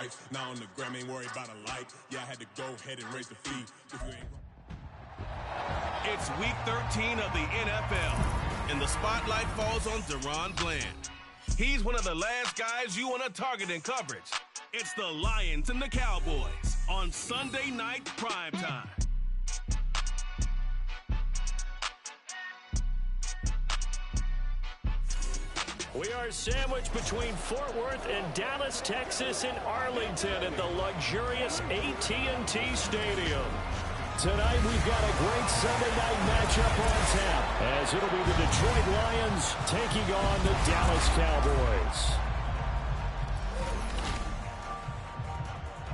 lights. Now on the gram, ain't worried about a like. Yeah, I had to go ahead and raise the fee. It's week 13 of the NFL, and the spotlight falls on Deron Bland. He's one of the last guys you want to target in coverage. It's the Lions and the Cowboys on Sunday Night Primetime. We are sandwiched between Fort Worth and Dallas, Texas, and Arlington at the luxurious AT&T Stadium. Tonight, we've got a great Sunday night matchup on tap, as it'll be the Detroit Lions taking on the Dallas Cowboys.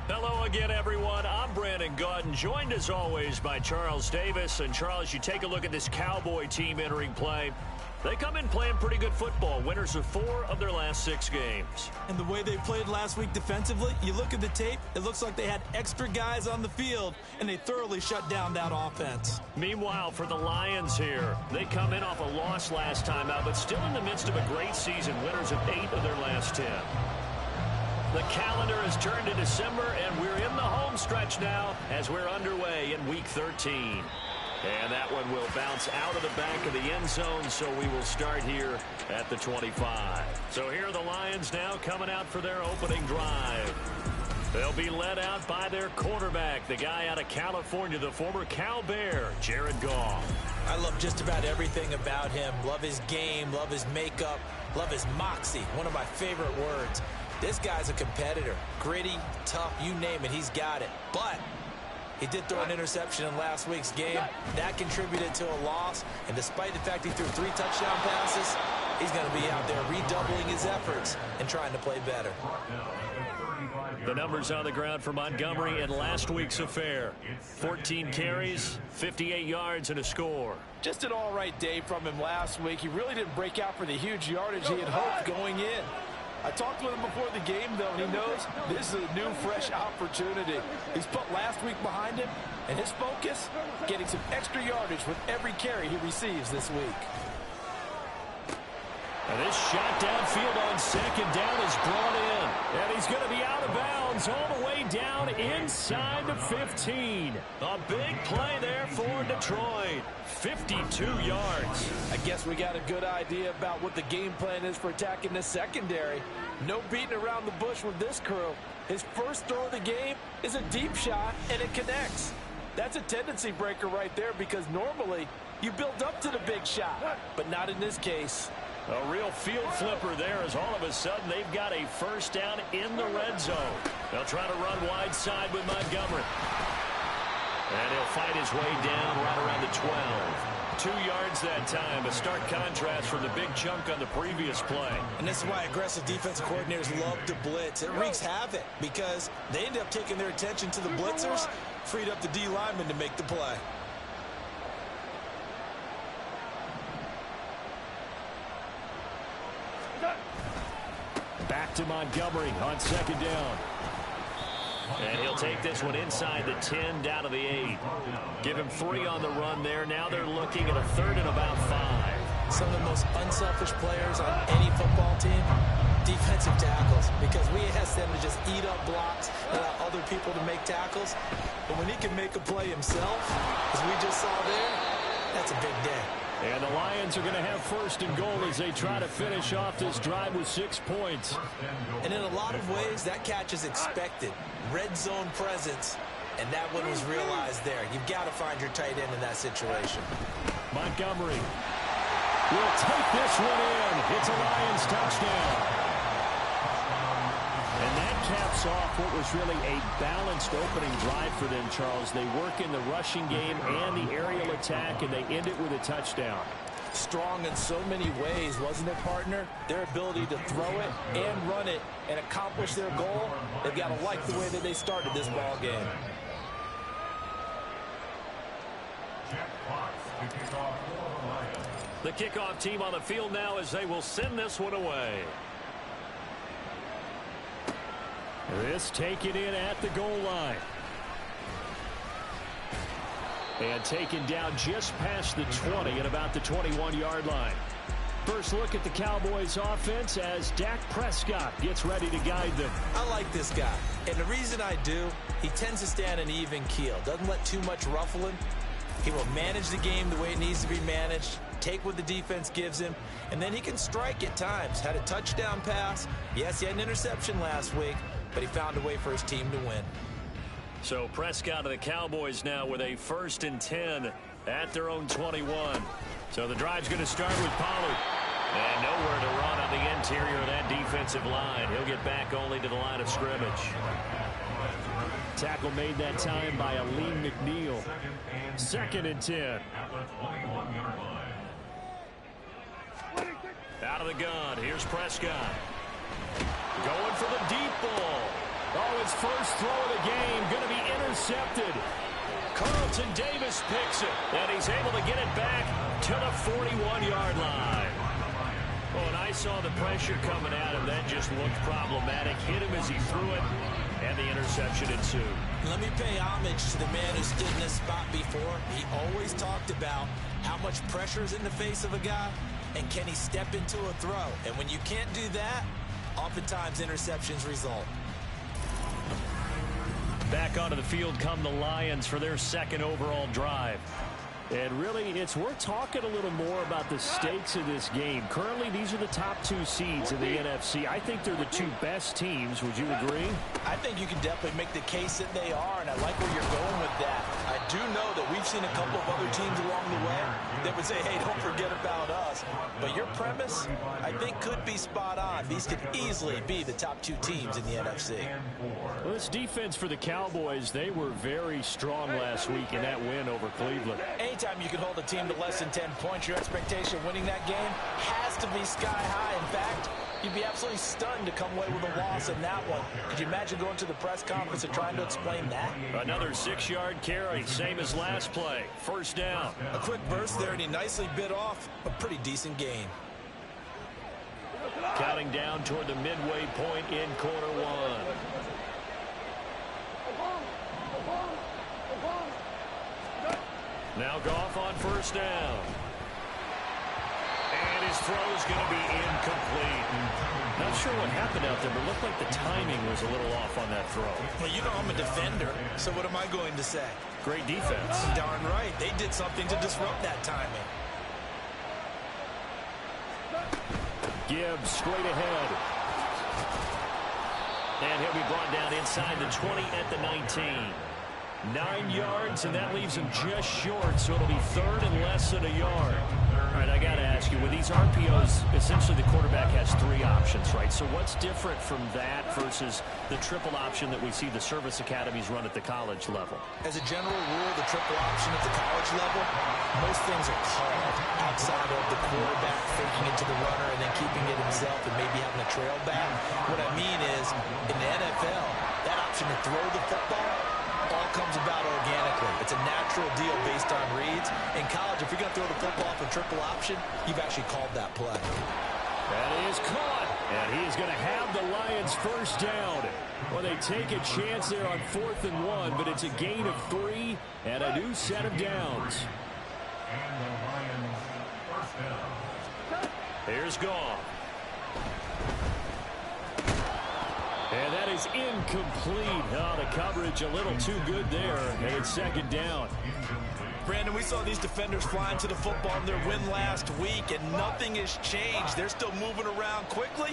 Hello again, everyone. I'm Brandon Gaudin, joined as always by Charles Davis. And Charles, you take a look at this Cowboy team entering play. They come in playing pretty good football, winners of 4 of their last 6 games. And the way they played last week defensively, you look at the tape, it looks like they had extra guys on the field, and they thoroughly shut down that offense. Meanwhile, for the Lions here, they come in off a loss last time out, but still in the midst of a great season, winners of 8 of their last 10. The calendar has turned to December, and we're in the home stretch now as we're underway in Week 13. And that one will bounce out of the back of the end zone, so we will start here at the 25. So here are the Lions now coming out for their opening drive. They'll be led out by their quarterback, the guy out of California, the former Cal Bear, Jared Goff. I love just about everything about him. Love his game, love his makeup, love his moxie, one of my favorite words. This guy's a competitor. Gritty, tough, you name it, he's got it. But he did throw an interception in last week's game. That contributed to a loss. And despite the fact he threw 3 touchdown passes, he's going to be out there redoubling his efforts and trying to play better. The numbers on the ground for Montgomery in last week's affair. 14 carries, 58 yards, and a score. Just an all-right day from him last week. He really didn't break out for the huge yardage he had hoped going in. I talked with him before the game, though, and he knows this is a new, fresh opportunity. He's put last week behind him, and his focus, getting some extra yardage with every carry he receives this week. And this shot downfield on second down is brought in. And he's going to be out of bounds all the way down inside the 15. A big play there for Detroit. 52 yards. I guess we got a good idea about what the game plan is for attacking this secondary. No beating around the bush with this crew. His first throw of the game is a deep shot, and it connects. That's a tendency breaker right there, because normally you build up to the big shot, but not in this case. A real field flipper there, as all of a sudden they've got a first down in the red zone. They'll try to run wide side with Montgomery. And he'll fight his way down right around the 12. 2 yards that time, a stark contrast from the big chunk on the previous play. And this is why aggressive defensive coordinators love to blitz. It wreaks havoc because they end up taking their attention to the blitzers, freed up the D lineman to make the play. Back to Montgomery on second down. And he'll take this one inside the 10, down to the 8. Give him 3 on the run there. Now they're looking at a 3rd and about 5. Some of the most unselfish players on any football team, defensive tackles, because we ask them to just eat up blocks and allow other people to make tackles. But when he can make a play himself, as we just saw there, that's a big day. And the Lions are going to have 1st and goal as they try to finish off this drive with 6 points. And in a lot of ways, that catch is expected. Red zone presence, and that one was realized there. You've got to find your tight end in that situation. Montgomery will take this one in. It's a Lions touchdown. And that caps off what was really a balanced opening drive for them, Charles. They work in the rushing game and the aerial attack, and they end it with a touchdown. Strong in so many ways, wasn't it, partner? Their ability to throw it and run it and accomplish their goal, they've got to like the way that they started this ball game. The kickoff team on the field now as they will send this one away. This taken in at the goal line. And taken down just past the 20 at about the 21-yard line. First look at the Cowboys offense as Dak Prescott gets ready to guide them. I like this guy. And the reason I do, he tends to stay on an even keel. Doesn't let too much ruffle him. He will manage the game the way it needs to be managed, take what the defense gives him, and then he can strike at times. Had a touchdown pass. Yes, he had an interception last week, but he found a way for his team to win. So Prescott of the Cowboys now with a 1st and 10 at their own 21. So the drive's going to start with Pollard. And nowhere to run on the interior of that defensive line. He'll get back only to the line of scrimmage. Tackle made that time by Aleem McNeil. 2nd and 10. Out of the gun. Here's Prescott. Going for the deep ball. Oh, his first throw of the game going to be intercepted. Carlton Davis picks it. And he's able to get it back to the 41-yard line. Oh, and I saw the pressure coming at him. That just looked problematic. Hit him as he threw it, and the interception ensued. Let me pay homage to the man who stood in this spot before. He always talked about how much pressure is in the face of a guy, and can he step into a throw. And when you can't do that, oftentimes interceptions result. Back onto the field come the Lions for their 2nd overall drive. And really, it's worth talking a little more about the stakes of this game. Currently, these are the top 2 seeds in the NFC. I think they're the 2 best teams. Would you agree? I think you can definitely make the case that they are, and I like where you're going with that. I do know that we've seen a couple of other teams along the way that would say, hey, don't forget about us. But your premise, I think, could be spot on. These could easily be the top 2 teams in the NFC. Well, this defense for the Cowboys, they were very strong last week in that win over Cleveland. Anytime you can hold a team to less than 10 points, your expectation of winning that game has to be sky high. In fact, you'd be absolutely stunned to come away with a loss in that one. Could you imagine going to the press conference and trying to explain that? Another 6-yard carry, same as last play. 1st down. A quick burst there, and he nicely bit off a pretty decent gain. Counting down toward the midway point in quarter 1. Now Goff on 1st down. And his throw's going to be incomplete. Not sure what happened out there, but it looked like the timing was a little off on that throw. Well, you know I'm a defender, so what am I going to say? Great defense. Darn right. They did something to disrupt that timing. Gibbs straight ahead. And he'll be brought down inside the 20 at the 19. 9 yards, and that leaves him just short, so it'll be 3rd and less than a yard. All right, I got to ask you, with these RPOs, essentially the quarterback has 3 options, right? So what's different from that versus the triple option that we see the service academies run at the college level? As a general rule, the triple option at the college level, most things are called outside of the quarterback faking it to the runner and then keeping it himself and maybe having a trail back. What I mean is, in the NFL, that option to throw the football all comes about organically. It's a natural deal based on reads. In college, if you're going to throw the football off a triple option, you've actually called that play. That is caught. And he is going to have the Lions 1st down. Well, they take a chance there on 4th and 1, but it's a gain of 3 and a new set of downs. Here's Goff. And that is incomplete. Oh, the coverage a little too good there. And it's 2nd down. Brandon, we saw these defenders flying to the football in their win last week, and nothing has changed. They're still moving around quickly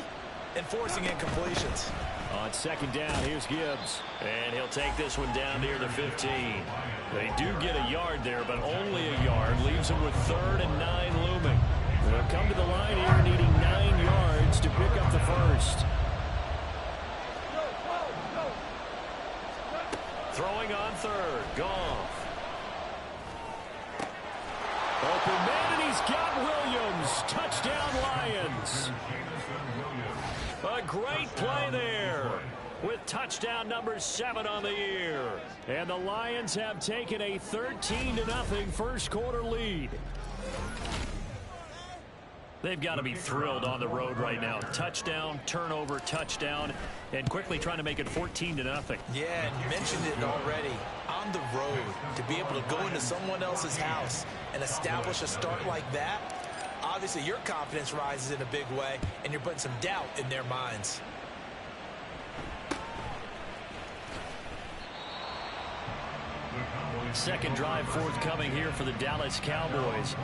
and forcing incompletions. On 2nd down, here's Gibbs. And he'll take this one down near the 15. They do get a yard there, but only a yard. Leaves them with 3rd and 9 looming. They'll come to the line here needing 9 yards to pick up the 1st. Throwing on 3rd, Goff. Open man, and he's got Williams. Touchdown, Lions. A great play there with touchdown number 7 on the year. And the Lions have taken a 13-0 first quarter lead. They've got to be thrilled on the road right now. Touchdown, turnover, touchdown, and quickly trying to make it 14-0. Yeah, and you mentioned it already. On the road, to be able to go into someone else's house and establish a start like that, obviously your confidence rises in a big way, and you're putting some doubt in their minds. second drive forthcoming here for the Dallas Cowboys.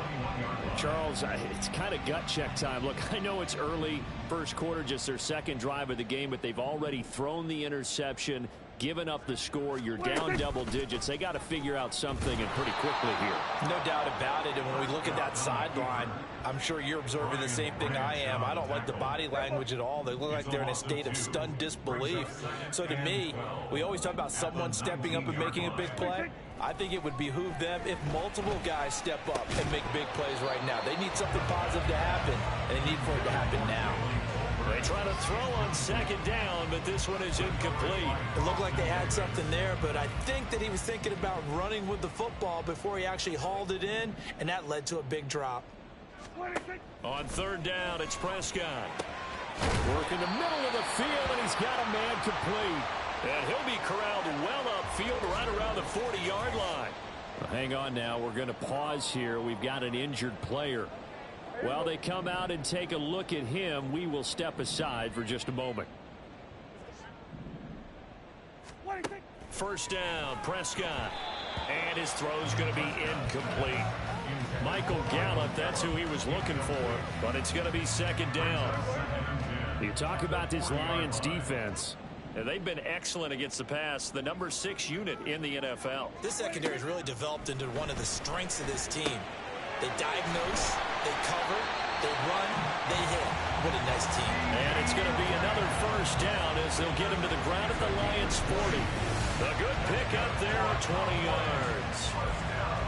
Charles, it's kind of gut check time. Look, I know it's early, first quarter, just their second drive of the game, but they've already thrown the interception, given up the score. You're down double digits. They got to figure out something, and pretty quickly here. No doubt about it. And when we look at that sideline, I'm sure you're observing the same thing I am. I don't like the body language at all. They look like they're in a state of stunned disbelief. So to me, we always talk about someone stepping up and making a big play. I think it would behoove them if multiple guys step up and make big plays right now. They need something positive to happen, and they need for it to happen now. They try to throw on second down, but this one is incomplete. It looked like they had something there, but I think that he was thinking about running with the football before he actually hauled it in, and that led to a big drop. On third down, it's Prescott. Work in the middle of the field, and he's got a man complete. And he'll be corralled well upfield right around the 40-yard line. Well, hang on now. We're going to pause here. We've got an injured player. While they come out and take a look at him, we will step aside for just a moment. First down, Prescott. And his throw's going to be incomplete. Michael Gallup, that's who he was looking for, but it's going to be second down. You talk about this Lions defense. And they've been excellent against the pass, the number 6 unit in the NFL. This secondary has really developed into one of the strengths of this team. They diagnose, they cover, they run, they hit. What a nice team. And it's going to be another first down as they'll get him to the ground at the Lions 40. A good pick up there, 20 yards.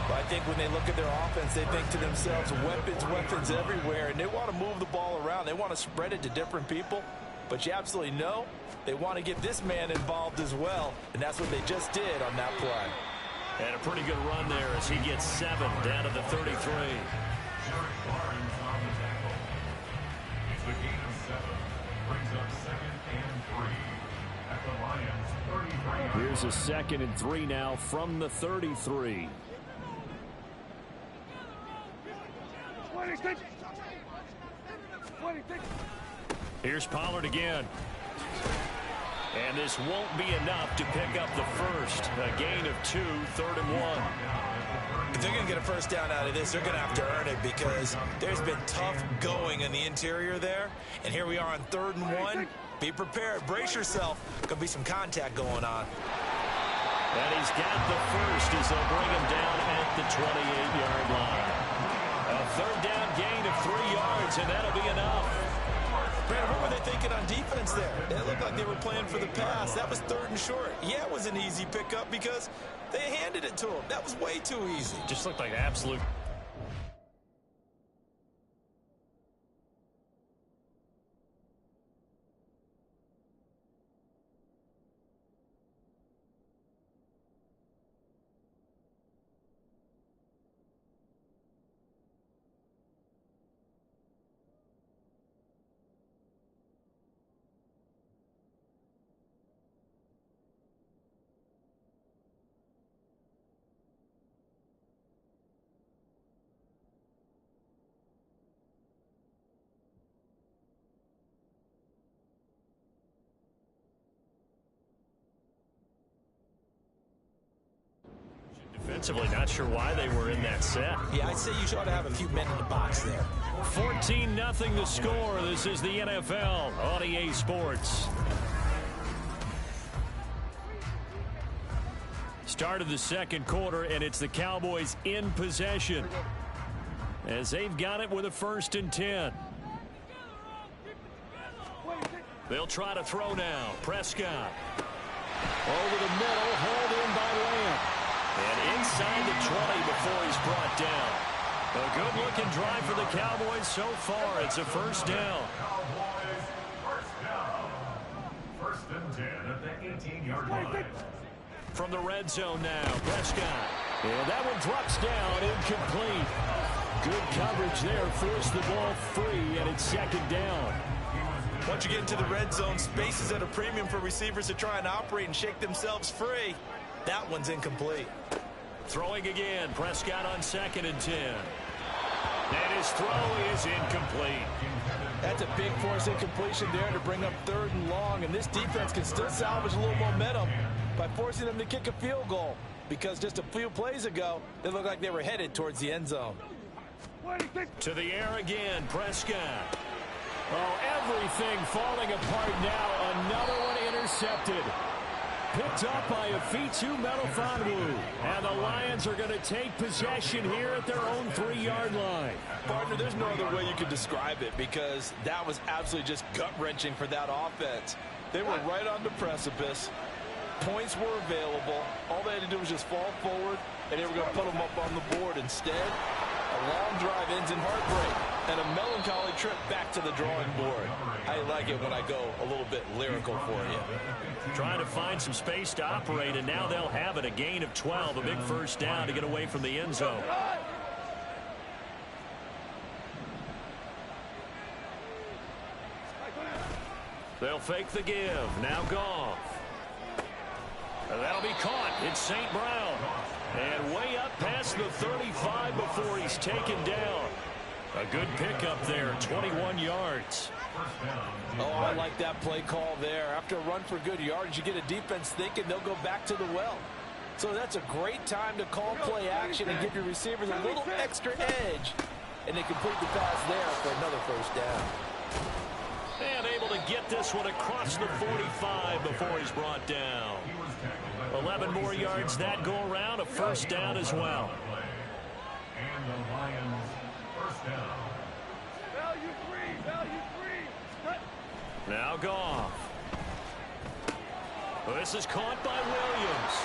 But I think when they look at their offense, they think to themselves, weapons everywhere, and they want to move the ball around. They want to spread it to different people. But you absolutely know they want to get this man involved as well, and that's what they just did on that play. And a pretty good run there as he gets 7 down to the 33. Here's a 2nd and 3 now from the 33. Here's Pollard again. And this won't be enough to pick up the first. A gain of 2, 3rd and 1. If they're going to get a first down out of this, they're going to have to earn it because there's been tough going in the interior there. And here we are on 3rd and 1. Be prepared. Brace yourself. Could be some contact going on. And he's got the first as they'll bring him down at the 28-yard line. A 3rd down gain of 3 yards, and that'll be enough. Brandon, what were they thinking on defense there? It looked like they were playing for the pass. That was 3rd and short. Yeah, it was an easy pickup because they handed it to him. That was way too easy. Just looked like absolute. Defensively, not sure why they were in that set. Yeah, I'd say you should ought to have a few men in the box there. 14-0 the score. This is the NFL on EA Sports. Start of the second quarter, and it's the Cowboys in possession as they've got it with a 1st and 10. They'll try to throw now. Prescott over the middle, hauled in by Lamb. And inside the 20 before he's brought down. A good-looking drive for the Cowboys so far. It's a first down. First and 10 at the 18-yard line. From the red zone now, Prescott. And that one drops down, incomplete. Good coverage there, forced the ball free, and it's 2nd down. Once you get into the red zone, space is at a premium for receivers to try and operate and shake themselves free. That one's incomplete. Throwing again, Prescott on 2nd and 10. And his throw is incomplete. That's a big force incompletion there to bring up 3rd and long, and this defense can still salvage a little momentum by forcing them to kick a field goal. because just a few plays ago, they looked like they were headed towards the end zone. To the air again, Prescott. Oh, everything falling apart now. Another one intercepted. Picked up by Afitu Melifonwu. And the Lions are going to take possession here at their own 3-yard line. Partner, there's no other way you could describe it because that was absolutely just gut-wrenching for that offense. They were right on the precipice. Points were available. All they had to do was just fall forward, and they were going to put them up on the board. Instead, a long drive ends in heartbreak and a melancholy trip back to the drawing board. I like it when I go a little bit lyrical for you. Trying to find some space to operate, and now they'll have it. A gain of 12, a big first down to get away from the end zone. They'll fake the give. Now Goff. That'll be caught. It's St. Brown. And way up past the 35 before he's taken down. A good pickup there, 21 yards. Oh, I like that play call there. After a run for good yards, you get a defense thinking they'll go back to the well. So that's a great time to call play action and give your receivers a little extra edge. And they complete the pass there for another first down. And able to get this one across the 45 before he's brought down. 11 more yards that go around, a first down as well. And the Lions first down. Value free. Now Goff. This is caught by Williams.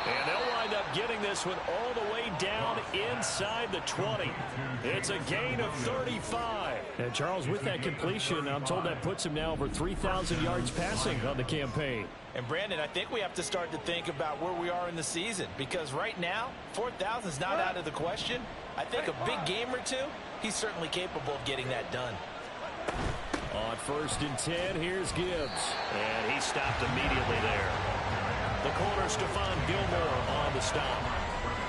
And they'll wind up getting this one all the way down inside the 20. It's a gain of 35. And Charles, with that completion, I'm told that puts him now over 3,000 yards passing on the campaign. And Brandon, I think we have to start to think about where we are in the season, because right now 4,000 is not out of the question. I think a big game or two, he's certainly capable of getting that done. On 1st and 10, here's Gibbs. And he stopped immediately there. The corner, Stephon Gilmore, on the stop.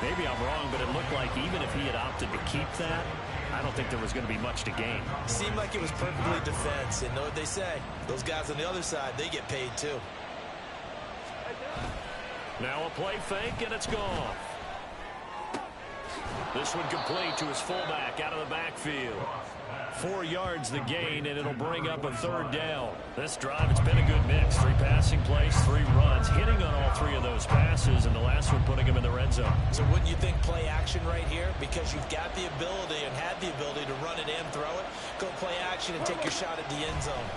Maybe I'm wrong, but it looked like even if he had opted to keep that, I don't think there was going to be much to gain. Seemed like it was perfectly defense. And know what they say? Those guys on the other side, they get paid too. Now a play fake, and it's gone. This one complete to his fullback out of the backfield. 4 yards the gain, and it'll bring up a 3rd down. This drive, it's been a good mix. 3 passing plays, 3 runs, hitting on all 3 of those passes, and the last one putting him in the red zone. So wouldn't you think play action right here? Because you've got the ability and had the ability to run it and throw it. Go play action and take your shot at the end zone.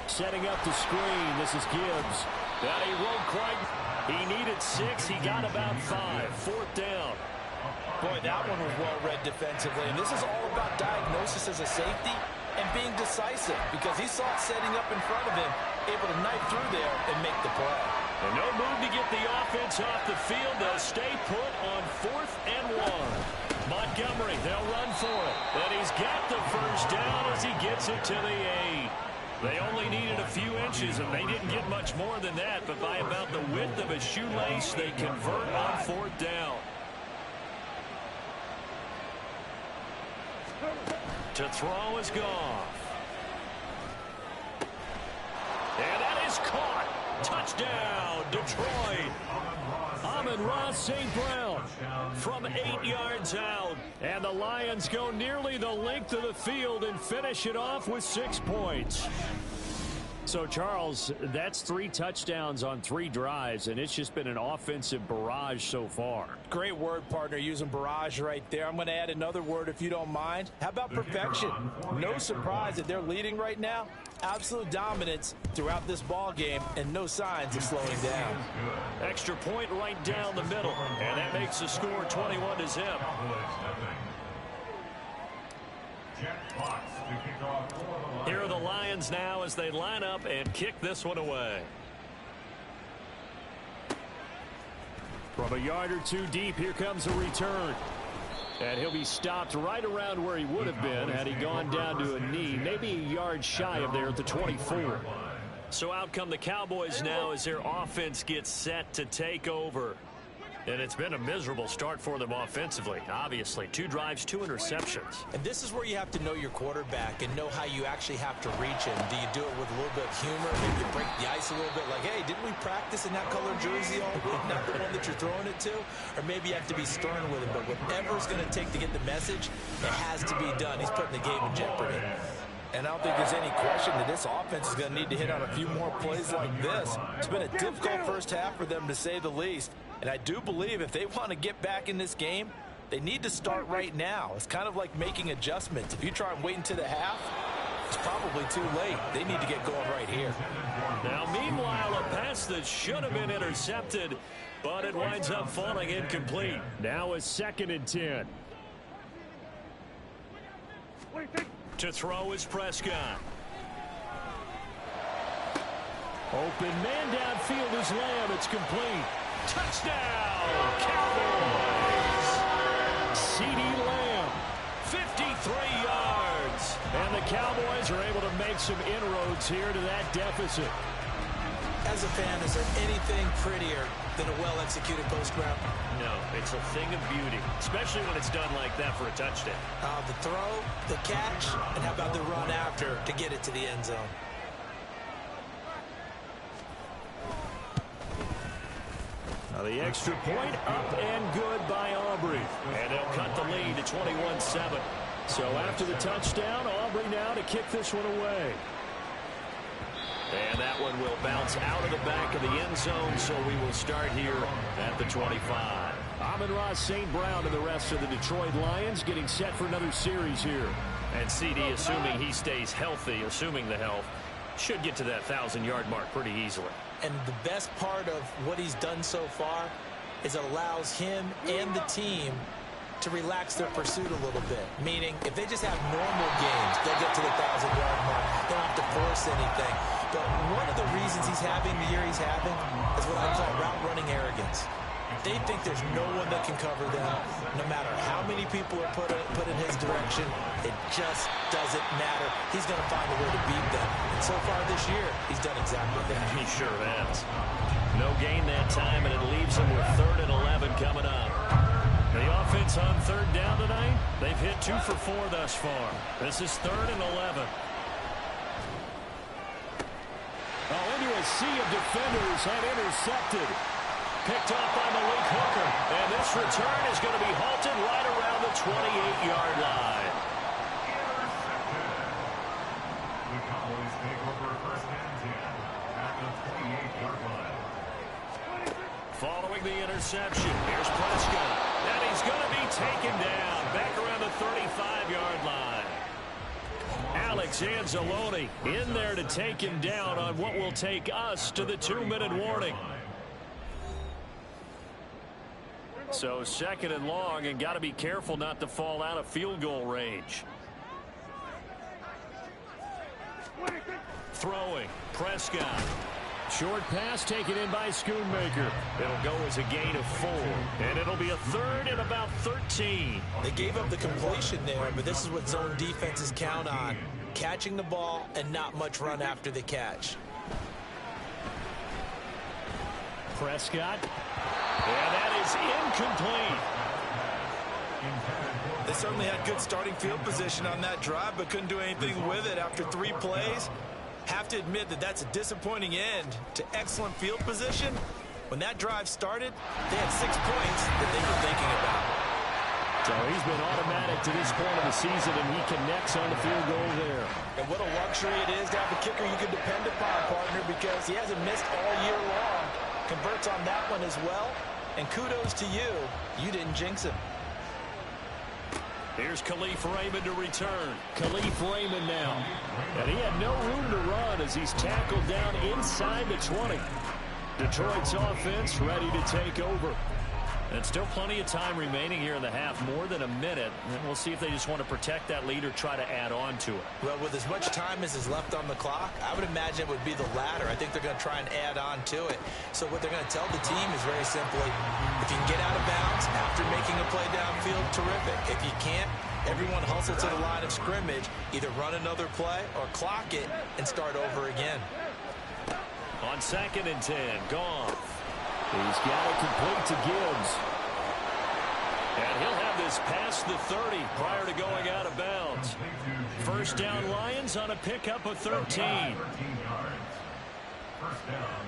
Setting up the screen, this is Gibbs. And he won't quite. He needed 6, he got about 5. 4th down. Boy, that one was well-read defensively. And this is all about diagnosis as a safety and being decisive, because he saw it setting up in front of him, able to knife through there and make the play. And no move to get the offense off the field. They'll stay put on 4th and 1. Montgomery, they'll run for it. And he's got the first down as he gets it to the 8. They only needed a few inches, and they didn't get much more than that. But by about the width of a shoelace, they convert on 4th down. To throw is Goff. And that is caught. Touchdown, Detroit. Amon-Ra St. Brown from 8 yards out. And the Lions go nearly the length of the field and finish it off with 6 points. So, Charles, that's 3 touchdowns on 3 drives, and it's just been an offensive barrage so far. Great word, partner, using barrage right there. I'm going to add another word if you don't mind. How about perfection? No surprise that they're leading right now. Absolute dominance throughout this ball game, and no signs of slowing down. Extra point right down the middle, and that makes the score 21-0. Here are the Lions now as they line up and kick this one away. From a yard or 2 deep, here comes a return. And he'll be stopped right around where he would have been had he gone down to a knee, maybe a yard shy of there at the 24. So out come the Cowboys now as their offense gets set to take over. And it's been a miserable start for them offensively. Obviously, 2 drives, 2 interceptions. And this is where you have to know your quarterback and know how you actually have to reach him. Do you do it with a little bit of humor? Maybe you break the ice a little bit like, hey, didn't we practice in that color jersey all week? Not the one that you're throwing it to? Or maybe you have to be stern with him. But whatever it's going to take to get the message, it has to be done. He's putting the game in jeopardy. And I don't think there's any question that this offense is going to need to hit on a few more plays like this. It's been a difficult first half for them, to say the least. And I do believe if they want to get back in this game, they need to start right now. It's kind of like making adjustments. If you try and wait until the half, it's probably too late. They need to get going right here. Now, meanwhile, a pass that should have been intercepted, but it winds up falling incomplete. Now a 2nd and 10. To throw is Prescott. Open man downfield is Lamb. It's complete. Touchdown, Cowboys! CeeDee Lamb, 53 yards. And the Cowboys are able to make some inroads here to that deficit. As a fan, is there anything prettier than a well-executed post route? No, it's a thing of beauty, especially when it's done like that for a touchdown. The throw, the catch, and how about the run after to get it to the end zone? Now the extra point up and good by Aubrey. And they'll cut the lead to 21-7. So after the touchdown, Aubrey now to kick this one away. And that one will bounce out of the back of the end zone, so we will start here at the 25. Amon-Ra St. Brown and the rest of the Detroit Lions getting set for another series here. And CD, assuming he stays healthy, assuming the health, should get to that 1,000-yard mark pretty easily. And the best part of what he's done so far is it allows him and the team to relax their pursuit a little bit. Meaning, if they just have normal games, they'll get to the 1,000-yard mark. They don't have to force anything. But one of the reasons he's having the year he's having is what I call route running arrogance. They think there's no one that can cover them. No matter how many people are put in his direction, it just doesn't matter. He's going to find a way to beat them. And so far this year, he's done exactly that. He sure has. No gain that time, and it leaves him with 3rd and 11 coming up. The offense on 3rd down tonight, they've hit 2 for 4 thus far. This is 3rd and 11. Into a sea of defenders and intercepted. Picked off by Malik Hooker. And this return is going to be halted right around the 28-yard line. The Cowboys take over 1st and 10 at the 28-yard line. Following the interception, here's Prescott. And he's going to be taken down back around the 35-yard line. Alex Anzalone in there to take him down on what will take us to the 2-minute warning. So 2nd and long, and got to be careful not to fall out of field goal range. Throwing, Prescott. Short pass taken in by Schoonmaker. It'll go as a gain of 4, and it'll be a 3rd and about 13. They gave up the completion there, but this is what zone defenses count on. Catching the ball and not much run after the catch. Prescott. And that is incomplete. They certainly had good starting field position on that drive, but couldn't do anything with it after 3 plays. Have to admit that that's a disappointing end to excellent field position. When that drive started, they had 6 points that they were thinking about. So he's been automatic to this point of the season, and he connects on the field goal there. And what a luxury it is to have a kicker you can depend upon, partner, because he hasn't missed all year long. Converts on that one as well. And kudos to you. You didn't jinx him. Here's Khalif Raymond to return. Khalif Raymond now. And he had no room to run as he's tackled down inside the 20. Detroit's offense ready to take over. And still plenty of time remaining here in the half, more than a minute. And we'll see if they just want to protect that lead or try to add on to it. Well, with as much time as is left on the clock, I would imagine it would be the latter. I think they're going to try and add on to it. So what they're going to tell the team is very simply, if you can get out of bounds after making a play downfield, terrific. If you can't, everyone hustle to the line of scrimmage, either run another play or clock it and start over again. On 2nd and 10, Goff. He's got it complete to Gibbs. And he'll have this past the 30 prior to going out of bounds. First down Lions on a pickup of 13. 13 yards. First down,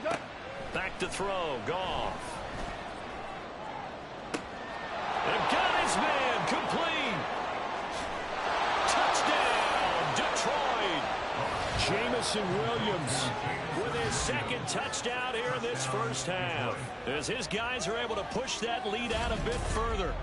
Detroit. Back to throw, Goff. And got his man, complete. Touchdown, Detroit. Jamison Williams with his second touchdown here in this first half, as his guys are able to push that lead out a bit further.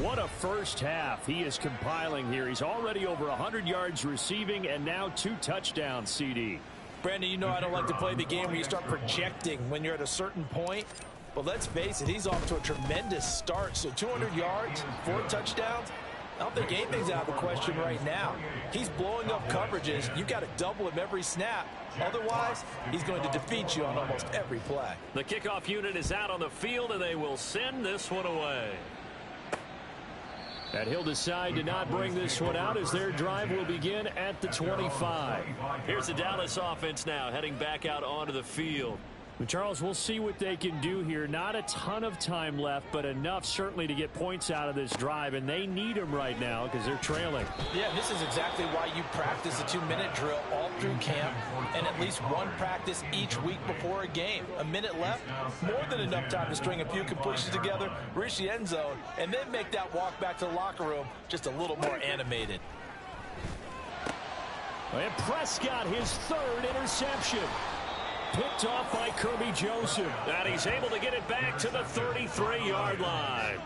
What a first half he is compiling here. He's already over 100 yards receiving and now 2 touchdowns, CD. Brandon, you know I don't like to play the game where you start projecting when you're at a certain point. But let's face it, he's off to a tremendous start. So 200 yards, 4 touchdowns. I don't think anything's out of the question right now. He's blowing up coverages. You got to double him every snap. Otherwise, he's going to defeat you on almost every play. The kickoff unit is out on the field, and they will send this one away. And he'll decide to not bring this one out as their drive will begin at the 25. Here's the Dallas offense now heading back out onto the field. Well, Charles, we'll see what they can do here. Not a ton of time left, but enough certainly to get points out of this drive, and they need them right now because they're trailing. Yeah, this is exactly why you practice a 2-minute drill all through camp and at least one practice each week before a game. A minute left, more than enough time to string a few completions together, reach the end zone, and then make that walk back to the locker room just a little more animated. And Prescott, his 3rd interception. Picked off by Kirby Joseph. And he's able to get it back to the 33-yard line.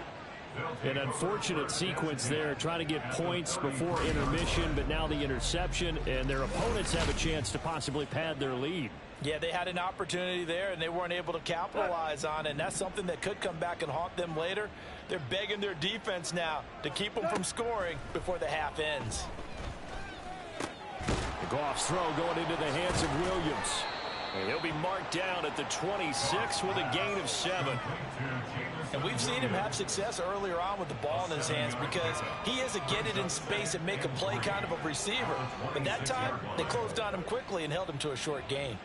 An unfortunate sequence there, trying to get points before intermission, but now the interception, and their opponents have a chance to possibly pad their lead. Yeah, they had an opportunity there, and they weren't able to capitalize on it, and that's something that could come back and haunt them later. They're begging their defense now to keep them from scoring before the half ends. Goff's throw going into the hands of Williams. And he'll be marked down at the 26 with a gain of 7. And we've seen him have success earlier on with the ball in his hands because he is a get it in space and make a play kind of a receiver. But that time, they closed on him quickly and held him to a short gain.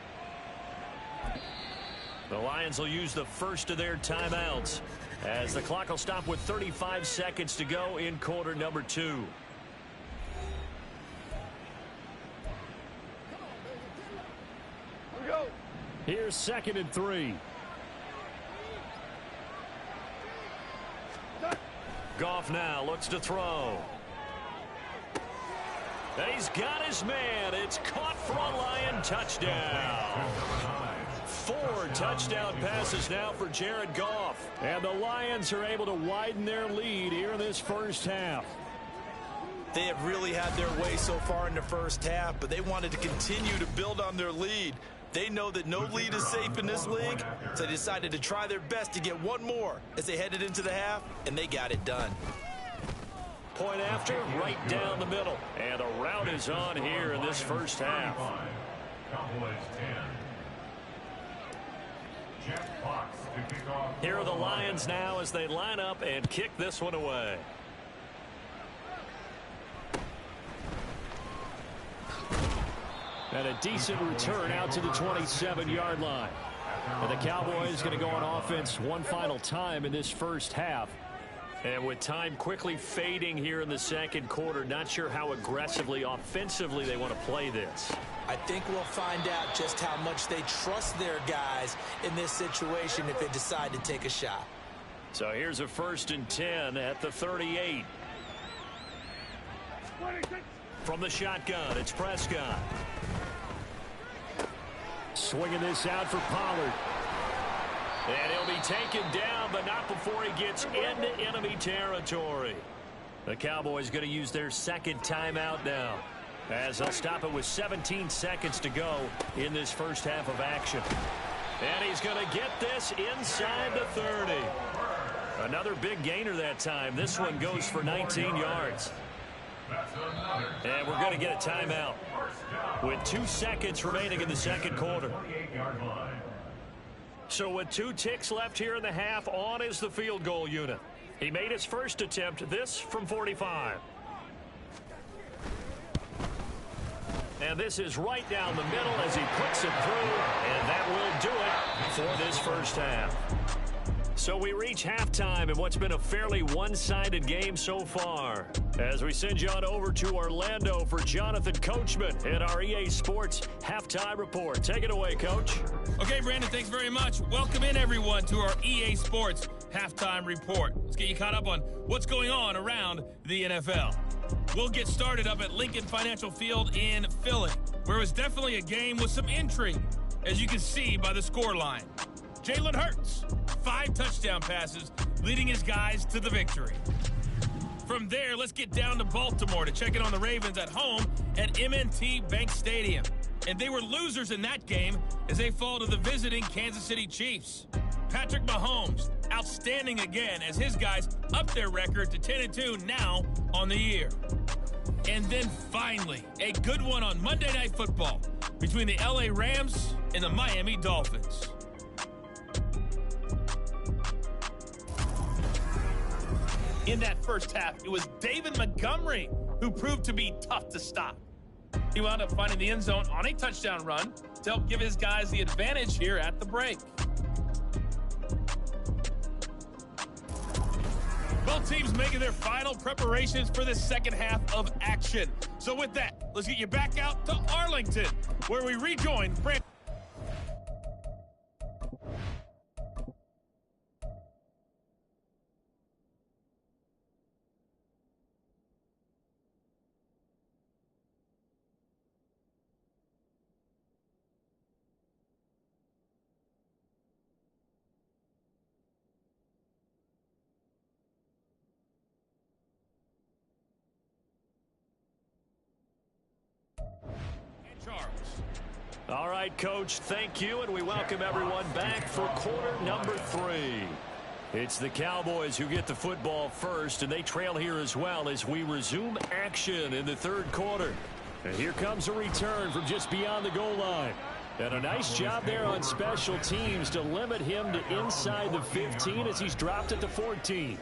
The Lions will use the first of their timeouts as the clock will stop with 35 seconds to go in quarter number 2. Here's 2nd and 3. Goff now looks to throw. And he's got his man. It's caught for a Lion touchdown. 4 touchdown passes now for Jared Goff. And the Lions are able to widen their lead here in this first half. They have really had their way so far in the first half, but they wanted to continue to build on their lead. They know that no lead is safe in this league, so they decided to try their best to get one more as they headed into the half, and they got it done. Point after, right down the middle. And a rout is on here in this first half. Here are the Lions now as they line up and kick this one away. And a decent return out to the 27-yard line. And the Cowboys going to go on offense one final time in this first half. And with time quickly fading here in the second quarter, not sure how aggressively, offensively they want to play this. I think we'll find out just how much they trust their guys in this situation if they decide to take a shot. So here's a 1st and 10 at the 38. From the shotgun, it's Prescott. Swinging this out for Pollard. And he'll be taken down, but not before he gets into enemy territory. The Cowboys going to use their 2nd timeout now, as they'll stop it with 17 seconds to go in this first half of action. And he's going to get this inside the 30. Another big gainer that time. This one goes for 19 yards. And we're going to get a timeout with 2 seconds remaining in the second quarter. So with 2 ticks left here in the half, on is the field goal unit. He made his first attempt, this from 45. And this is right down the middle as he puts it through, and that will do it for this first half. So we reach halftime in what's been a fairly one-sided game so far. As we send you on over to Orlando for Jonathan Coachman at our EA Sports Halftime Report. Take it away, Coach. Okay, Brandon, thanks very much. Welcome in, everyone, to our EA Sports Halftime Report. Let's get you caught up on what's going on around the NFL. We'll get started up at Lincoln Financial Field in Philly, where it was definitely a game with some intrigue, as you can see by the scoreline. Jalen Hurts, 5 touchdown passes, leading his guys to the victory. From there, let's get down to Baltimore to check in on the Ravens at home at M&T Bank Stadium. And they were losers in that game as they fall to the visiting Kansas City Chiefs. Patrick Mahomes, outstanding again as his guys up their record to 10-2 now on the year. And then finally, a good one on Monday Night Football between the LA Rams and the Miami Dolphins. In that first half, it was David Montgomery who proved to be tough to stop. He wound up finding the end zone on a touchdown run to help give his guys the advantage here at the break. Both teams making their final preparations for the second half of action. So with that, let's get you back out to Arlington, where we rejoin Brandon. All right, Coach, thank you, and we welcome everyone back for quarter number 3. It's the Cowboys who get the football first, and they trail here as well as we resume action in the third quarter. And here comes a return from just beyond the goal line. And a nice job there on special teams to limit him to inside the 15 as he's dropped at the 14.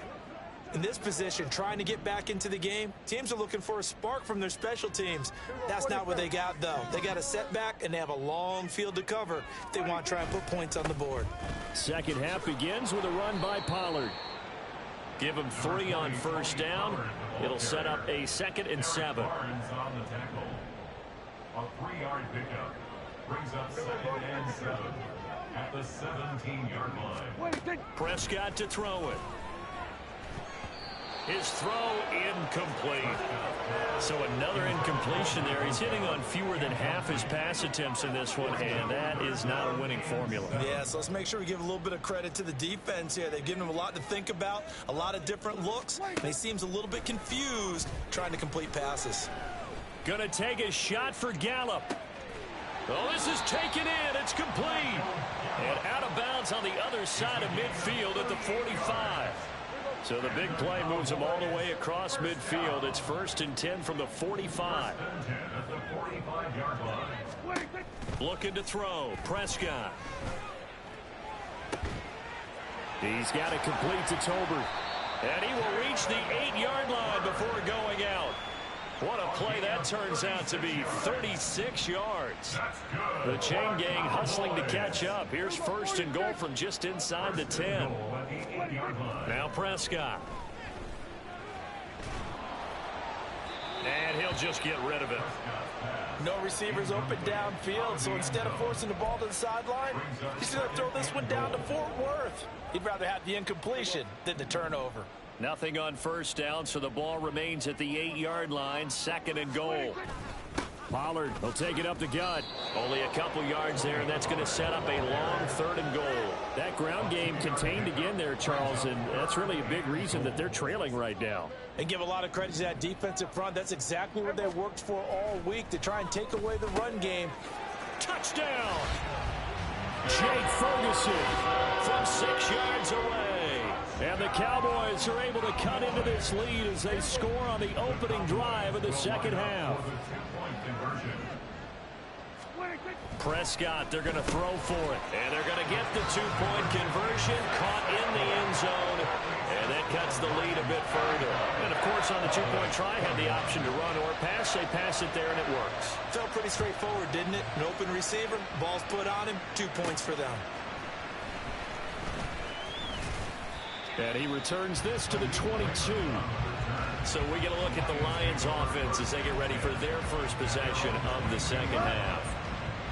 In this position, trying to get back into the game, teams are looking for a spark from their special teams. That's not what they got, though. They got a setback, and they have a long field to cover if they want to try and put points on the board. Second half begins with a run by Pollard. Give him 3 on first down. It'll set up a 2nd and 7. A 3-yard pickup brings up 2nd and 7 at the 17-yard line. Prescott to throw it. His throw incomplete. So another incompletion there. He's hitting on fewer than half his pass attempts in this one, and that is not a winning formula. Yeah, so let's make sure we give a little bit of credit to the defense here. They've given him a lot to think about, a lot of different looks, and he seems a little bit confused trying to complete passes. Gonna take a shot for Gallup. Oh, this is taken in. It's complete. And out of bounds on the other side of midfield at the 45. So the big play moves him all the way across midfield. It's 1st and 10 from the 45. Looking to throw. Prescott. He's got it complete to Tolbert. And he will reach the 8-yard line before going out. What a play that turns out to be. 36 yards. The chain gang hustling to catch up. Here's 1st and goal from just inside the 10. Now Prescott. And he'll just get rid of it. No receivers open downfield, so instead of forcing the ball to the sideline, he's going to throw this one down to Fort Worth. He'd rather have the incompletion than the turnover. Nothing on first down, so the ball remains at the 8-yard line. 2nd and goal. Pollard will take it up the gut. Only a couple yards there, and that's going to set up a long 3rd and goal. That ground game contained again there, Charles, and that's really a big reason that they're trailing right now. And give a lot of credit to that defensive front. That's exactly what they worked for all week, to try and take away the run game. Touchdown! Jake Ferguson from 6 yards away. And the Cowboys are able to cut into this lead as they score on the opening drive of the second half. Prescott, they're going to throw for it. And they're going to get the 2-point conversion, caught in the end zone. And that cuts the lead a bit further. And, of course, on the 2-point try, had the option to run or pass. They pass it there, and it works. Felt pretty straightforward, didn't it? An open receiver, ball's put on him, 2 points for them. And he returns this to the 22. So we get a look at the Lions offense as they get ready for their first possession of the second half.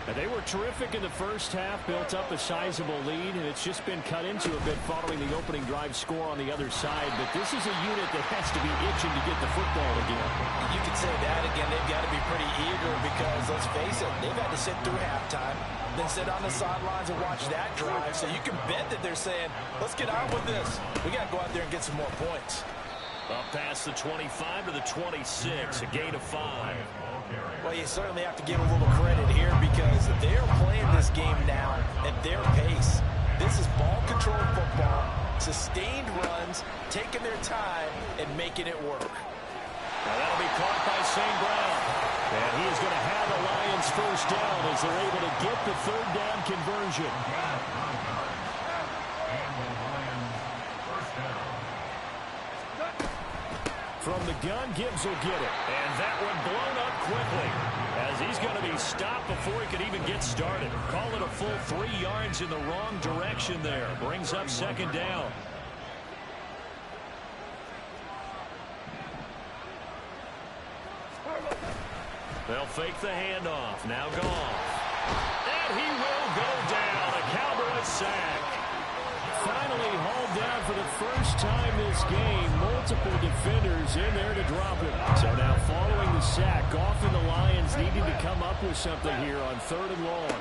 And they were terrific in the first half, built up a sizable lead, and it's just been cut into a bit following the opening drive score on the other side. But this is a unit that has to be itching to get the football again. You could say that again. They've got to be pretty eager because, let's face it, they've had to sit through halftime, then sit on the sidelines and watch that drive. So you can bet that they're saying, let's get on with this. We got to go out there and get some more points. Up past the 25 to the 26, a gain of 5. Well, you certainly have to give a little credit here because they're playing this game now at their pace. This is ball control football, sustained runs, taking their time, and making it work. Now that'll be caught by St. Brown. And he is going to have the Lions first down as they're able to get the third down conversion. From the gun, Gibbs will get it. And that one blown up quickly as he's going to be stopped before he could even get started. Call it a full 3 yards in the wrong direction there. Brings up second down. They'll fake the handoff. Now Goff. And he will go down. A Cowboy sack. Finally hauled down for the first time this game. Multiple defenders in there to drop him. So now following the sack, Goff and the Lions needing to come up with something here on 3rd and long.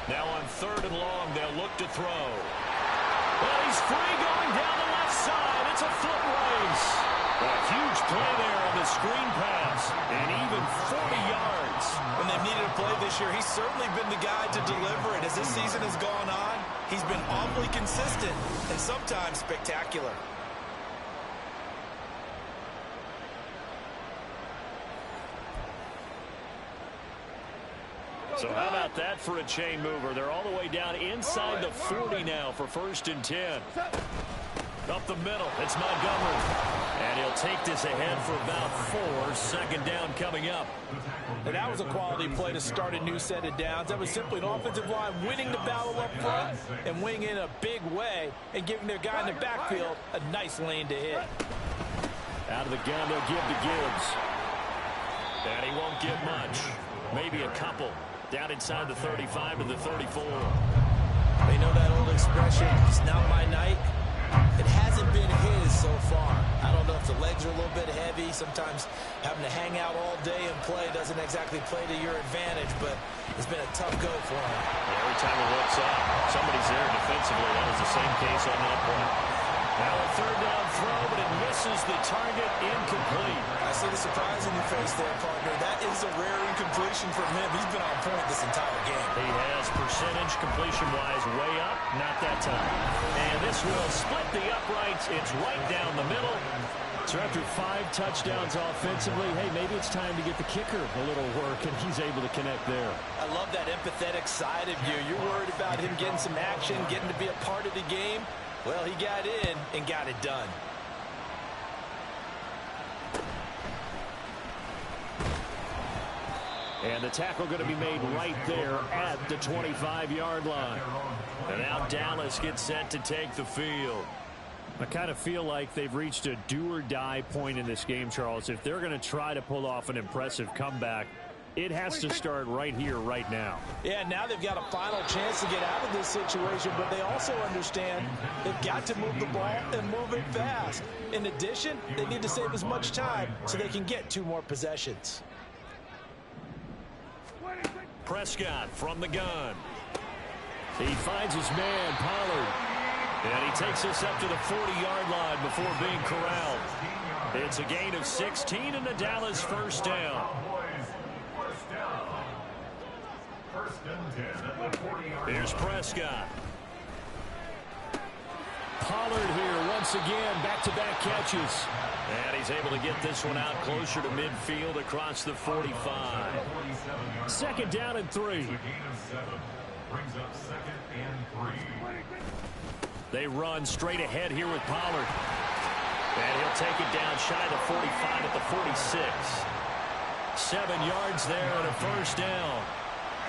Now on 3rd and long, they'll look to throw. Well, he's free going down the left side. It's a foot race. A huge play there on the screen pass. And even 40 yards. When they've needed a play this year, he's certainly been the guy to deliver it. As this season has gone on, he's been awfully consistent and sometimes spectacular. So how about that for a chain mover? They're all the way down inside the 40 now for 1st and 10. Up the middle, it's Montgomery. And he'll take this ahead for about 4. Second down coming up. And that was a quality play to start a new set of downs. That was simply an offensive line winning the battle up front and winning in a big way and giving their guy in the backfield a nice lane to hit. Out of the gun, they'll give to Gibbs. And he won't get much. Maybe a couple. Down inside the 35 to the 34. They know that old expression, it's not my night. It hasn't been his so far. I don't know if the legs are a little bit heavy. Sometimes having to hang out all day and play doesn't exactly play to your advantage, but it's been a tough go for him. Every time he looks up, somebody's there defensively. That was the same case on that play. Now a 3rd down throw, but it misses the target, incomplete. I see the surprise in your face there, partner. That is a rare incompletion from him. He's been on point this entire game. He has percentage completion-wise way up, not that time. And this will split the uprights. It's right down the middle. So after 5 touchdowns offensively, hey, maybe it's time to get the kicker a little work, and he's able to connect there. I love that empathetic side of you. You're worried about him getting some action, getting to be a part of the game. Well, he got in and got it done. And the tackle going to be made right there at the 25-yard line. And now Dallas gets set to take the field. I kind of feel like they've reached a do-or-die point in this game, Charles. If they're going to try to pull off an impressive comeback, it has to start right here, right now. Yeah, now they've got a final chance to get out of this situation, but they also understand they've got to move the ball and move it fast. In addition, they need to save as much time so they can get 2 more possessions. Prescott from the gun. He finds his man, Pollard. And he takes us up to the 40-yard line before being corralled. It's a gain of 16 and the Dallas first down. Here's Prescott. Pollard here once again, back-to-back catches. And he's able to get this one out closer to midfield across the 45. Second down and 3. Brings up 2nd and 3. They run straight ahead here with Pollard. And he'll take it down shy of the 45 at the 46. 7 yards there and a first down.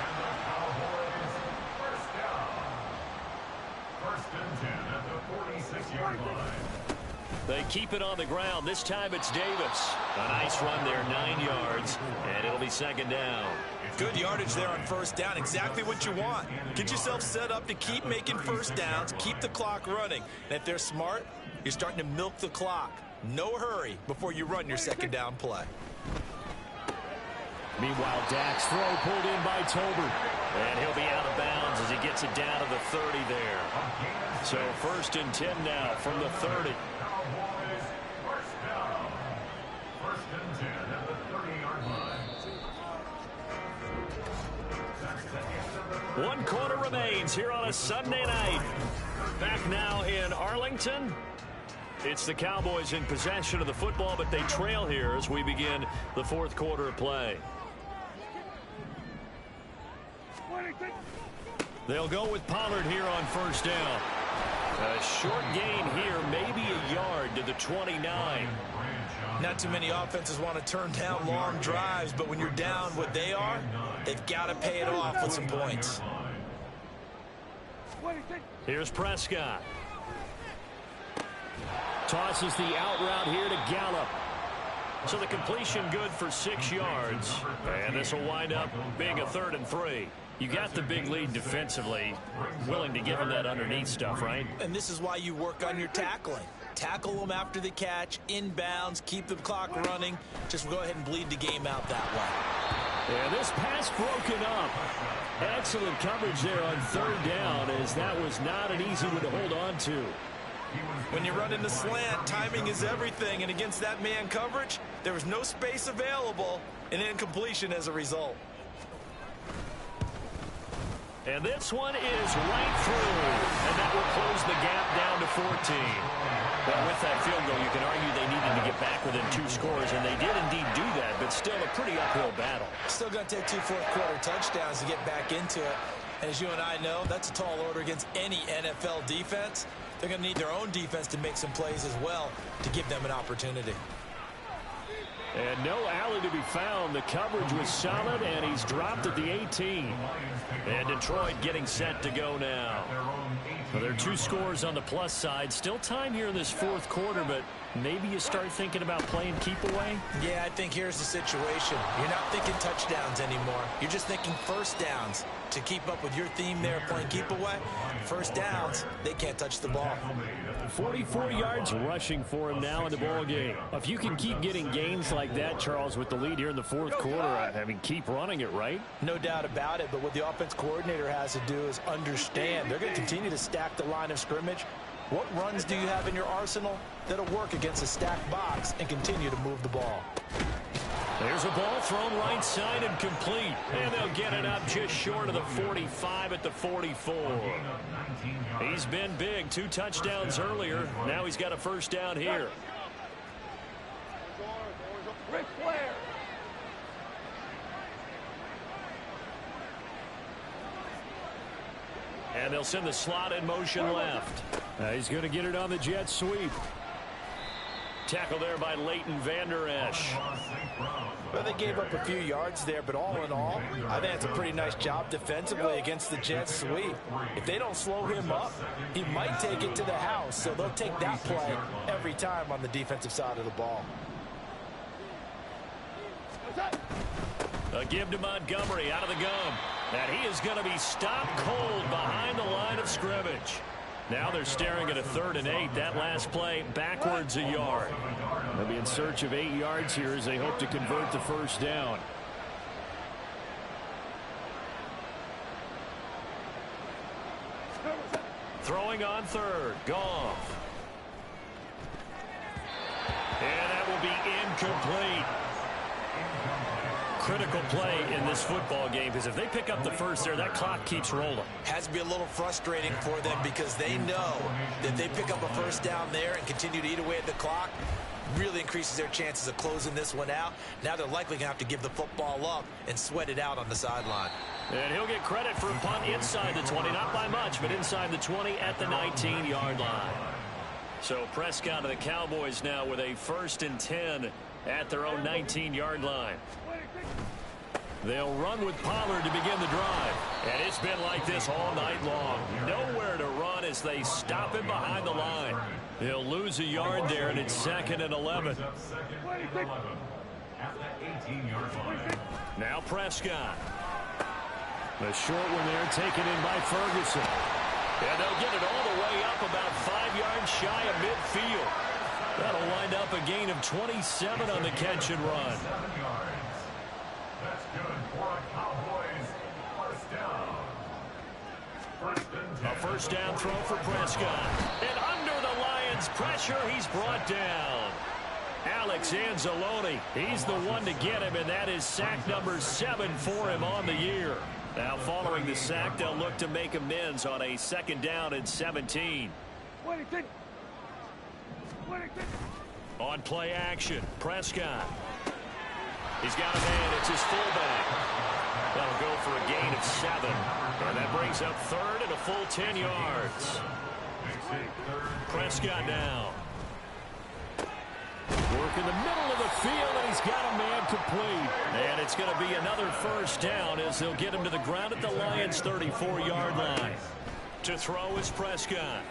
And the Cowboys first down. First and 10 at the 46-yard line. They keep it on the ground. This time it's Davis. A nice run there, 9 yards, and it'll be second down. Good yardage there on first down. Exactly what you want. Get yourself set up to keep making first downs, keep the clock running. And if they're smart, you're starting to milk the clock. No hurry before you run your second down play. Meanwhile, Dak's throw pulled in by Tolbert. And he'll be out of bounds as he gets it down to the 30 there. So first and 10 now from the 30. Cowboys first down. First and 10 at the 30-yard line. 1 quarter remains here on a Sunday night. Back now in Arlington. It's the Cowboys in possession of the football, but they trail here as we begin the fourth quarter of play. They'll go with Pollard here on first down. A short gain here, maybe a yard to the 29. Not too many offenses want to turn down long drives, but when you're down what they are, they've got to pay it off with some points. Here's Prescott. Tosses the out route here to Gallup. So the completion good for 6 yards. And this will wind up being a 3rd and 3. You got the big lead defensively, willing to give them that underneath stuff, right? And this is why you work on your tackling. Tackle them after the catch, inbounds, keep the clock running. Just go ahead and bleed the game out that way. And this pass broken up. Excellent coverage there on 3rd down, as that was not an easy one to hold on to. When you run into slant, timing is everything, and against that man coverage, there was no space available, and incompletion as a result. And this one is right through, and that will close the gap down to 14. Well, with that field goal, you can argue they needed to get back within 2 scores, and they did indeed do that, but still a pretty uphill battle. Still going to take 2 fourth-quarter touchdowns to get back into it. And as you and I know, that's a tall order against any NFL defense. They're going to need their own defense to make some plays as well to give them an opportunity. And no alley to be found. The coverage was solid, and he's dropped at the 18. And Detroit getting set to go now. Well, there are 2 scores on the plus side. Still time here in this fourth quarter, but maybe you start thinking about playing keep away? Yeah, I think here's the situation. You're not thinking touchdowns anymore. You're just thinking first downs. To keep up with your theme there, playing keep away, first downs, they can't touch the ball. 44 yards rushing for him now in the ball game. If you can keep getting gains like that, Charles, with the lead here in the fourth quarter, I mean, keep running it, right? No doubt about it, but what the offense coordinator has to do is understand they're going to continue to stack the line of scrimmage. What runs do you have in your arsenal that'll work against a stacked box and continue to move the ball? There's a ball thrown right side and complete. And they'll get it up just short of the 45 at the 44. He's been big. 2 touchdowns earlier. Now he's got a first down here. And they'll send the slot in motion left. He's going to get it on the jet sweep. Tackle there by Leighton Vander Esch. Well, they gave up a few yards there, but all in all, I think it's a pretty nice job defensively against the jet sweep. If they don't slow him up, he might take it to the house, so they'll take that play every time on the defensive side of the ball. A give to Montgomery out of the gun. And he is going to be stopped cold behind the line of scrimmage. Now they're staring at a 3rd and 8. That last play backwards a yard. They'll be in search of 8 yards here as they hope to convert the first down. Throwing on 3rd. Goff. And that will be incomplete. Critical play in this football game, because if they pick up the first there, that clock keeps rolling. Has to be a little frustrating for them because they know that if they pick up a first down there and continue to eat away at the clock, really increases their chances of closing this one out. Now they're likely going to have to give the football up and sweat it out on the sideline. And he'll get credit for a punt inside the 20, not by much, but inside the 20 at the 19-yard line. So Prescott of the Cowboys now with a 1st and 10 at their own 19-yard line. They'll run with Pollard to begin the drive. And it's been like this all night long. Nowhere to run as they stop him behind the line. He'll lose a yard there, and it's 2nd and 11. Now Prescott. The short one there taken in by Ferguson. And they'll get it all the way up about 5 yards shy of midfield. That'll wind up a gain of 27 on the catch and run. That's good for a Cowboys first down. A first down throw for Prescott. And under the Lions' pressure, he's brought down. Alex Anzalone, he's the one to get him, and that is sack number 7 for him on the year. Now, following the sack, they'll look to make amends on a 2nd down and 17. On play action, Prescott. He's got a man. It's his fullback. That'll go for a gain of 7. And that brings up 3rd and a full 10 yards. Prescott now. Work in the middle of the field, and he's got a man complete. And it's going to be another first down as they'll get him to the ground at the Lions' 34-yard line. To throw is Prescott.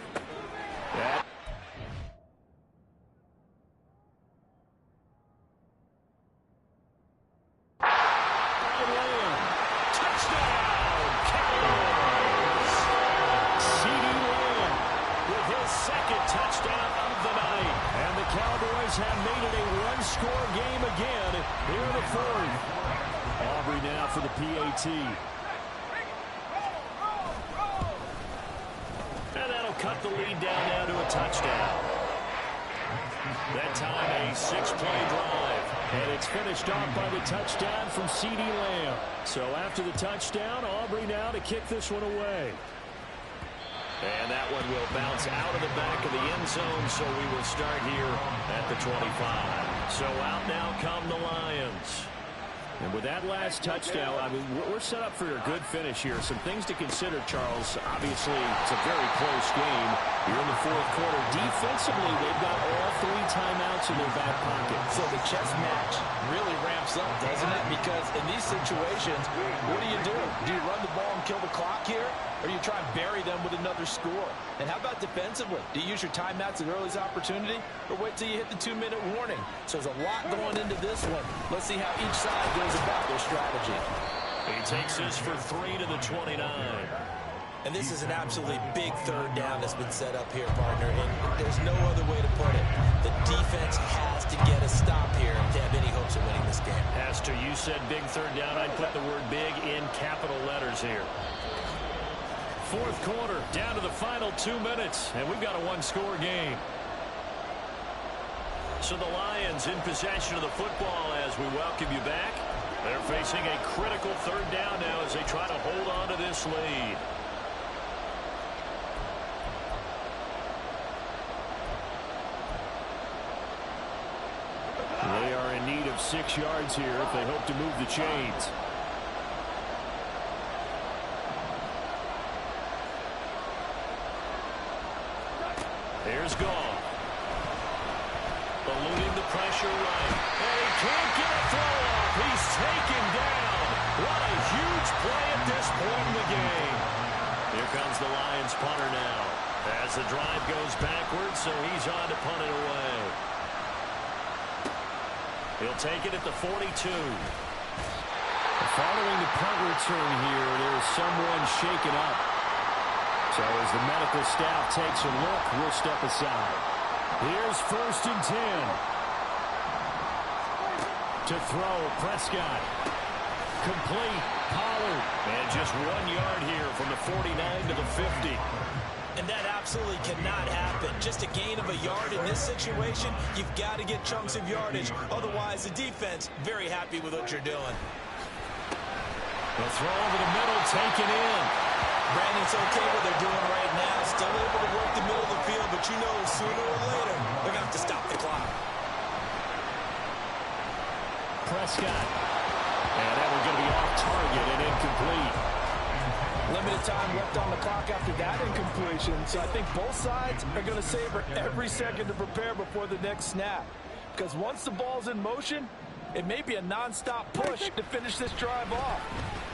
Have made it a one-score game again here in the 4th. Aubrey now for the PAT. And that'll cut the lead down to a touchdown. That time a 6-play drive. And it's finished off by the touchdown from CeeDee Lamb. So after the touchdown, Aubrey now to kick this one away. And that one will bounce out of the back of the end zone, so we will start here at the 25. So out now come the Lions. And with that last touchdown, I mean, we're set up for a good finish here. Some things to consider, Charles. Obviously, it's a very close game. You're in the 4th quarter. Defensively, they've got all 3 timeouts in their back pocket. So the chess match really ramps up, doesn't it? Because in these situations, what do? Do you run the ball and kill the clock here? Or do you try and bury them with another score? And how about defensively? Do you use your timeouts at earliest opportunity? Or wait till you hit the 2-minute warning? So there's a lot going into this one. Let's see how each side goes about their strategy. He takes this for 3 to the 29. And this is an absolutely big 3rd down that's been set up here, partner. And there's no other way to put it. The defense has to get a stop here to have any hopes of winning this game. Pastor, you said big 3rd down. I'd put the word big in capital letters here. 4th quarter, down to the final 2 minutes, and we've got a one-score game. So the Lions in possession of the football as we welcome you back. They're facing a critical 3rd down now as they try to hold on to this lead. They are in need of 6 yards here if they hope to move the chains. Here's Goff. Eluding the pressure right. And he can't get a throw off. He's taken down. What a huge play at this point in the game. Here comes the Lions punter now. As the drive goes backwards, so he's on to punt it away. He'll take it at the 42. Following the punt return here, there's someone shaken up. So as the medical staff takes a look, we'll step aside. Here's 1st and 10. To throw, Prescott. Complete, Pollard. And just 1 yard here from the 49 to the 50. And that absolutely cannot happen. Just a gain of a yard in this situation, you've got to get chunks of yardage. Otherwise, the defense, very happy with what you're doing. The throw over the middle, taken in. Brandon's okay what they're doing right now. Still able to work the middle of the field, but you know sooner or later, they're going to have to stop the clock. Prescott. And that one's going to be off target and incomplete. Limited time left on the clock after that incompletion, so I think both sides are going to savor every second to prepare before the next snap. Because once the ball's in motion, It may be a nonstop push to finish this drive off.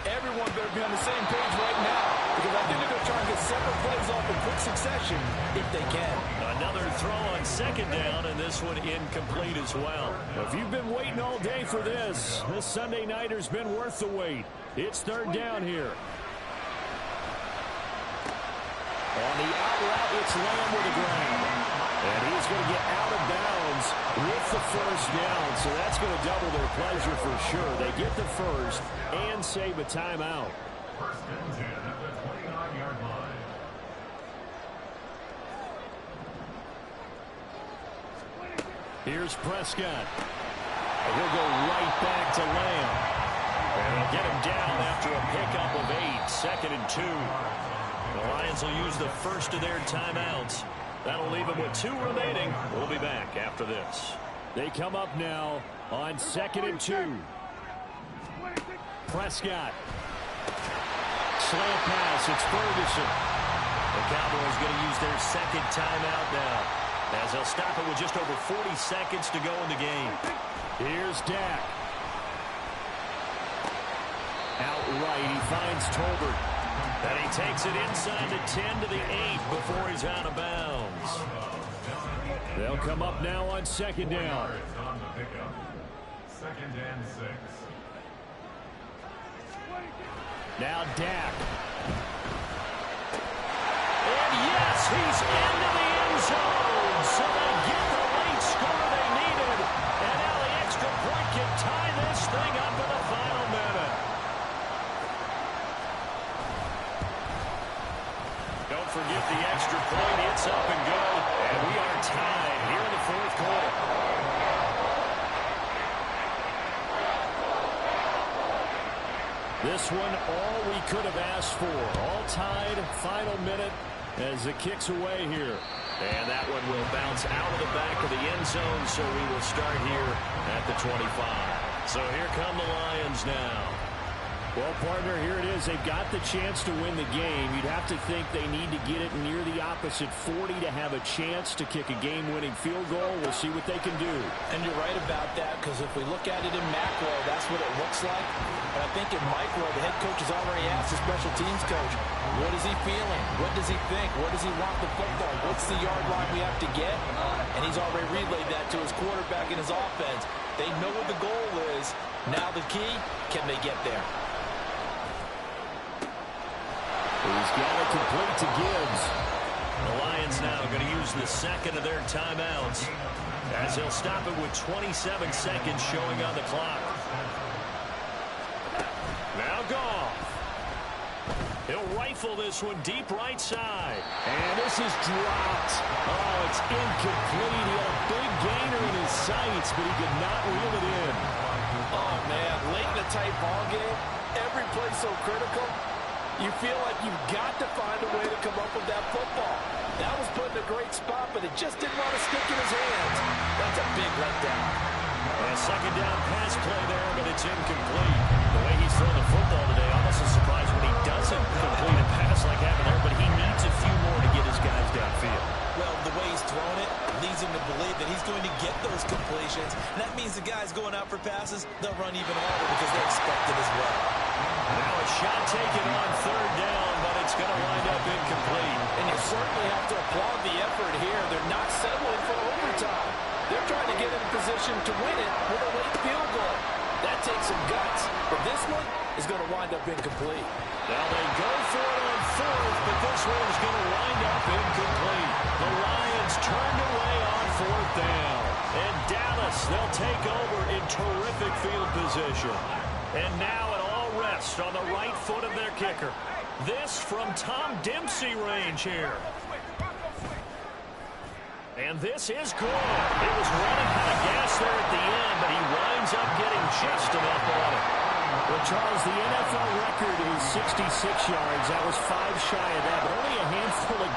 Everyone better be on the same page right now, because I think they're going to try and get several plays off in quick succession if they can. Another throw on second down, and this one incomplete as well. If you've been waiting all day for this Sunday nighter's been worth the wait. It's third down here. On the out route, it's Lamb with the ground. And he's going to get out of bounds with the first down. So that's going to double their pleasure for sure. They get the first and save a timeout. First and 10 at the 29-yard line. Here's Prescott. And he'll go right back to Lamb. And he'll get him down after a pickup of 8. Second and 2. The Lions will use the first of their timeouts. That'll leave them with 2 remaining. We'll be back after this. They come up now on second and 2. Prescott. Slant pass. It's Ferguson. The Cowboys going to use their second timeout now, as they'll stop it with just over 40 seconds to go in the game. Here's Dak. Outright, he finds Tolbert. And he takes it inside the 10 to the 8 before he's out of bounds. They'll come up now on second down. On the pickup. Second and 6. Now Dak. And yes, he's into the end zone. So they get the late score they needed. And now the extra point can tie this thing up in the final minute. Don't forget the extra point. It's up and good. And we are tied here in the fourth quarter. This one, all we could have asked for. All tied, final minute as it kicks away here. And that one will bounce out of the back of the end zone, so we will start here at the 25. So here come the Lions now. Well, partner, here it is. They've got the chance to win the game. You'd have to think they need to get it near the opposite 40 to have a chance to kick a game-winning field goal. We'll see what they can do. And you're right about that, because if we look at it in macro, that's what it looks like. But I think in micro, the head coach has already asked the special teams coach, what is he feeling? What does he think? Where does he want the football? What's the yard line we have to get? And he's already relayed that to his quarterback and his offense. They know what the goal is. Now the key, can they get there? He's got it complete to Gibbs. The Lions now are going to use the second of their timeouts, as they'll stop it with 27 seconds showing on the clock. Now Goff. He'll rifle this one deep right side. And this is dropped. Oh, it's incomplete. He had a big gainer in his sights, but he could not reel it in. Oh, man, late in a tight ball game, every play so critical. You feel like you've got to find a way to come up with that football. That was put in a great spot, but it just didn't want to stick in his hands. That's a big letdown. A second down pass play there, but it's incomplete. The way he's throwing the football today, almost a surprise when he doesn't complete a pass like happened there, but he needs a few more to get his guys downfield. Well, the way he's throwing it leads him to believe that he's going to get those completions. And that means the guys going out for passes, they'll run even harder because they expect it as well. Now a shot taken on third down, but it's going to wind up incomplete. And you certainly have to applaud the effort here. They're not settling for overtime. They're trying to get in a position to win it with a late field goal. That takes some guts. But this one is going to wind up incomplete. Now they go for it on fourth, but this one is going to wind up incomplete. The Lions turned away on fourth down. And Dallas, they'll take over in terrific field position. And now it all rests on the right foot of their kicker. This from Tom Dempsey range here. And this is good. It was running out of gas there at the end, but he winds up getting just enough on it. Well, Charles, the NFL record is 66 yards. That was 5 shy of that, but only a handful of